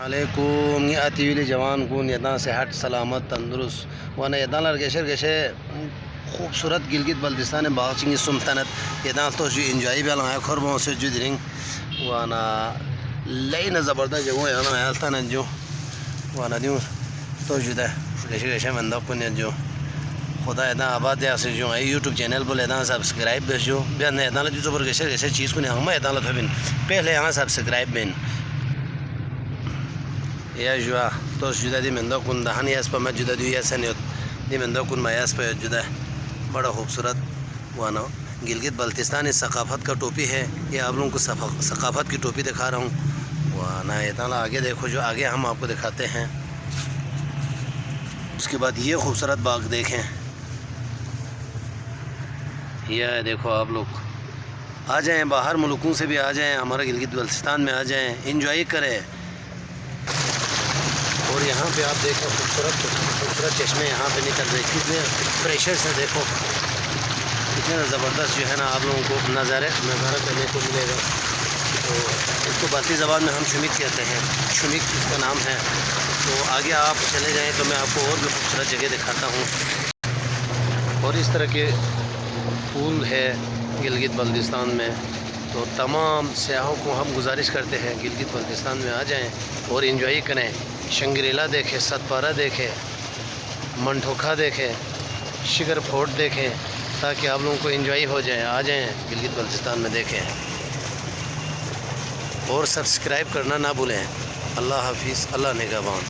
अलैकुम ये अतीली जवान को यदा सेहत सलामत तंदुरुस्त वन यदा लर्गेशर गेशे खूबसूरत गिलगित बल्तिस्तान बाचिंग सुल्तानत यदा तो जो इंजॉय भी आया खर बहुत से जो दिरिंग वाना लेन ज़बरदस्त जगह याना आया था जो वाना दियो तो जुदा गेशे गेशे मंदा पुण्य जो खुदा यदा आबाद से जो है यूट्यूब चैनल पर यदा सब्सक्राइब बेचो बेन यदा जो ज़बर गेशे गेशे चीज़ को नहीं हम यदा लफिन पहले यहाँ सब्सक्राइब बेन या जुआ तो जुदा दी मंदो कुन दहानी एस पर मैं जुदा दी ऐसा नहीं दी मंदो कुन मैं एस पर जुदा बड़ा खूबसूरत वाना गिलगित बल्तिस्तानी सकाफ़त का टोपी है। ये आप लोगों को सकाफ़त की टोपी दिखा रहा हूँ वाना इतना आगे देखो जो आगे हम आपको दिखाते हैं। उसके बाद ये खूबसूरत बाग देखें, यह देखो आप लोग आ जाएं, बाहर मुल्कों से भी आ जाएं, हमारा गिलगित बल्तिस्तान में आ जाएं, इंजॉय करें। और यहाँ पे आप देखो खूबसूरत चश्मे यहाँ पे निकल रहे, कितने प्रेशर से देखो कितने ज़बरदस्त जो है ना आप लोगों को नज़ारा करने को मिलेगा। तो इसको भारतीय ज़बान में हम शुमिक कहते हैं, शुमिक इसका नाम है। तो आगे आप चले जाएं तो मैं आपको और भी खूबसूरत जगह दिखाता हूँ। और इस तरह के फूल है गिलगित बल्तिस्तान में। तो तमाम सयाहों को हम गुजारिश करते हैं गिलगित बल्तिस्तान में आ जाएं और इन्जॉय करें। शंग्रीला देखें, सतपारा देखें, मनठोखा देखें, शिकर फोर्ट देखें, ताकि आप लोगों को एंजॉय हो जाए। आ जाएं गिलगित बल्तिस्तान में देखें और सब्सक्राइब करना ना भूलें। अल्लाह हाफिज़, अल्लाह निगहबान।